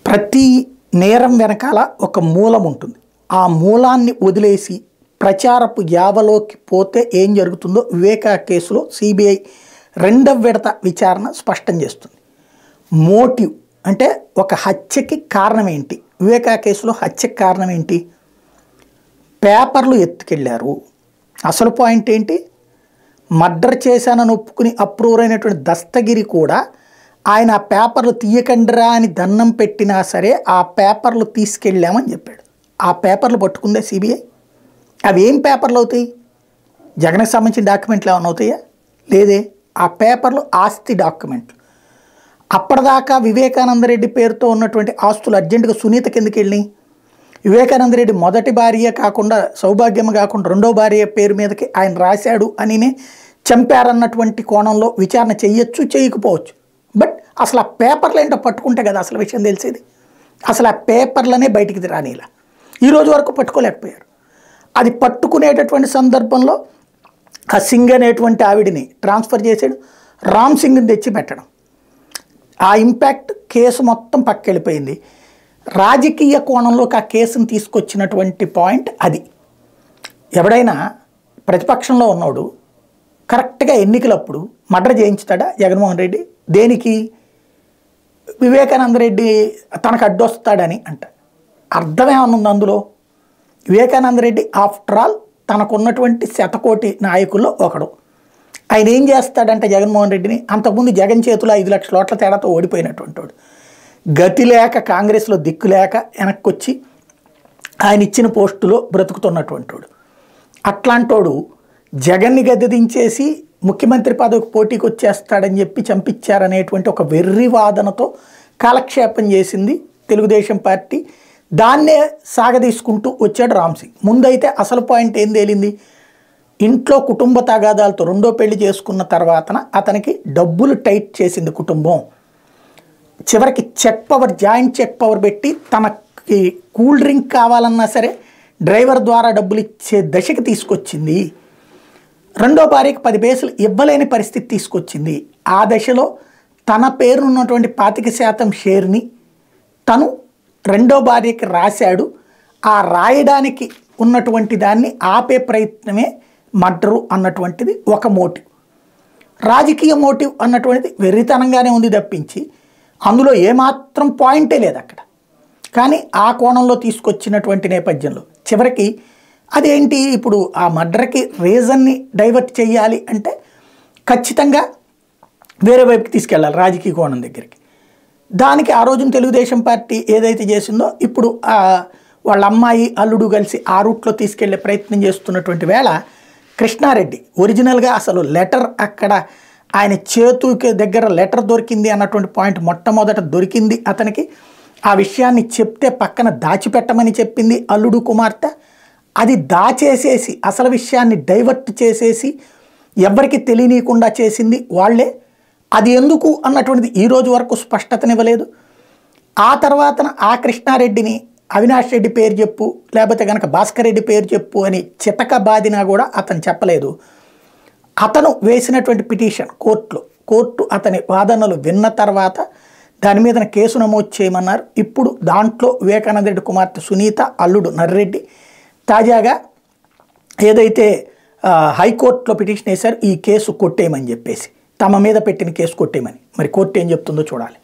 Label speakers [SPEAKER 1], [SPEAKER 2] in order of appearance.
[SPEAKER 1] ప్రతి నేరం వెనకాల ఒక మూలం ఉంటుంది. ఆ మూలాన్ని వదిలేసి ప్రచారపు యావలోకి పోతే ఏం జరుగుతుందో వివేకా కేసులో సిబిఐ రెండవ విడత విచారణ స్పష్టం చేస్తుంది. మోటివ్ అంటే ఒక హత్యకి కారణం ఏంటి, వివేకా కేసులో హత్యకి కారణం ఏంటి, పేపర్లు ఎత్తుకెళ్ళారు. అసలు పాయింట్ ఏంటి, మర్డర్ చేశానని ఒప్పుకుని అప్రూవర్ అయినటువంటి దస్తగిరి కూడా ఆయన ఆ పేపర్లు తీయకండిరా అని దండం పెట్టినా సరే ఆ పేపర్లు తీసుకెళ్ళామని చెప్పాడు. ఆ పేపర్లు పట్టుకుందే సిబిఐ. అవి ఏం పేపర్లు అవుతాయి, జగన్కి సంబంధించిన డాక్యుమెంట్లు ఏమైనా అవుతాయా? లేదే. ఆ పేపర్లు ఆస్తి డాక్యుమెంట్లు. అప్పటిదాకా వివేకానందరెడ్డి పేరుతో ఉన్నటువంటి ఆస్తులు అర్జెంటుగా సునీత కిందకి వెళ్ళి వివేకానందరెడ్డి మొదటి భార్య కాకుండా సౌభాగ్యం కాకుండా రెండో భార్య పేరు మీదకి ఆయన రాశాడు అనినే చంపారన్నటువంటి కోణంలో విచారణ చెయ్యొచ్చు, చేయకపోవచ్చు. బట్ అసలు ఆ పేపర్లు ఏంటో పట్టుకుంటే కదా అసలు విషయం తెలిసేది. అసలు ఆ పేపర్లనే బయటికి రానిలా ఈరోజు వరకు పట్టుకోలేకపోయారు. అది పట్టుకునేటటువంటి సందర్భంలో ఆ సింగ్ అనేటువంటి ఆవిడిని ట్రాన్స్ఫర్ చేసాడు, రామ్ సింగ్ని తెచ్చి పెట్టడం. ఆ ఇంపాక్ట్ కేసు మొత్తం పక్కెళ్ళిపోయింది. రాజకీయ కోణంలోకి ఆ కేసును తీసుకొచ్చినటువంటి పాయింట్ అది. ఎవడైనా ప్రతిపక్షంలో ఉన్నవాడు కరెక్ట్గా ఎన్నికలప్పుడు మర్డర్ చేయించుతాడా జగన్మోహన్ రెడ్డి? దేనికి? వివేకానందరెడ్డి తనకు అడ్డొస్తాడని అంట. అర్థమేమనుంది అందులో? వివేకానందరెడ్డి ఆఫ్టర్ ఆల్ తనకున్నటువంటి శతకోటి నాయకుల్లో ఒకడు. ఆయన ఏం చేస్తాడంటే జగన్మోహన్ రెడ్డిని, అంతకుముందు జగన్ చేతిలో 5 లక్షల ఓట్ల తేడాతో ఓడిపోయినటువంటి వాడు, గతి లేక కాంగ్రెస్లో దిక్కు లేక వెనక్కొచ్చి ఆయన ఇచ్చిన పోస్టులో బ్రతుకుతున్నటువంటి వాడు. అట్లాంటోడు జగన్ని గద్దెదించేసి ముఖ్యమంత్రి పదవికి పోటీకి వచ్చేస్తాడని చెప్పి చంపించారనేటువంటి ఒక వెర్రి వాదనతో కాలక్షేపం చేసింది తెలుగుదేశం పార్టీ. దాన్నే సాగదీసుకుంటూ వచ్చాడు రామ్ సింగ్. ముందైతే అసలు పాయింట్ ఏం తేలింది, ఇంట్లో కుటుంబ తగాదాలతో రెండో పెళ్లి చేసుకున్న తర్వాతన అతనికి డబ్బులు టైట్ చేసింది కుటుంబం. చివరికి check power, joint check power పెట్టి తనకి కూల్ డ్రింక్ కావాలన్నా సరే డ్రైవర్ ద్వారా డబ్బులు ఇచ్చే దశకి తీసుకొచ్చింది. రెండో భార్యకి 10 పైసలు ఇవ్వలేని పరిస్థితి తీసుకొచ్చింది. ఆ దశలో తన పేరున్నటువంటి 25% షేర్ని తను రెండో భార్యకి రాశాడు. ఆ రాయడానికి ఉన్నటువంటి దాన్ని ఆపే ప్రయత్నమే మర్డరు అన్నటువంటిది ఒక మోటివ్. రాజకీయ మోటివ్ అన్నటువంటిది వెర్రితనంగానే ఉంది తప్పించి అందులో ఏమాత్రం పాయింటే లేదు అక్కడ. కానీ ఆ కోణంలో తీసుకొచ్చినటువంటి నేపథ్యంలో చివరికి అదేంటి, ఇప్పుడు ఆ మర్డర్కి రీజన్ని డైవర్ట్ చేయాలి అంటే ఖచ్చితంగా వేరే వైపుకి తీసుకెళ్ళాలి, రాజకీయ కోణం దగ్గరికి. దానికి ఆ రోజున తెలుగుదేశం పార్టీ ఏదైతే చేసిందో ఇప్పుడు వాళ్ళ అమ్మాయి అల్లుడు కలిసి ఆ రూట్లో తీసుకెళ్లే ప్రయత్నం చేస్తున్నటువంటి వేళ కృష్ణారెడ్డి ఒరిజినల్గా అసలు లెటర్ అక్కడ ఆయన చేతుకి దగ్గర లెటర్ దొరికింది అన్నటువంటి పాయింట్ మొట్టమొదట దొరికింది అతనికి. ఆ విషయాన్ని చెప్తే పక్కన దాచిపెట్టమని చెప్పింది అల్లుడు కుమార్తె. అది దాచేసేసి అసలు విషయాన్ని డైవర్ట్ చేసేసి ఎవరికి తెలియనీయకుండా చేసింది వాళ్ళే. అది ఎందుకు అన్నటువంటిది ఈరోజు వరకు స్పష్టతనివ్వలేదు. ఆ తర్వాతన ఆ కృష్ణారెడ్డిని అవినాష్ రెడ్డి పేరు చెప్పు, లేకపోతే కనుక భాస్కర్ రెడ్డి పేరు చెప్పు అని చితక బాదినా కూడా అతను చెప్పలేదు. అతను వేసినటువంటి పిటిషన్ కోర్టు అతని వాదనలు విన్న తర్వాత దాని మీద కేసు నమోదు చేయమన్నారు. ఇప్పుడు దాంట్లో వివేకానందరెడ్డి కుమార్తె సునీత, అల్లుడు నర్రెడ్డి తాజాగా ఏదైతే హైకోర్టులో పిటిషన్ వేశారు ఈ కేసు కొట్టేయమని చెప్పేసి, తమ మీద పెట్టిన కేసు కొట్టేయమని. మరి కోర్టు ఏం చెప్తుందో చూడాలి.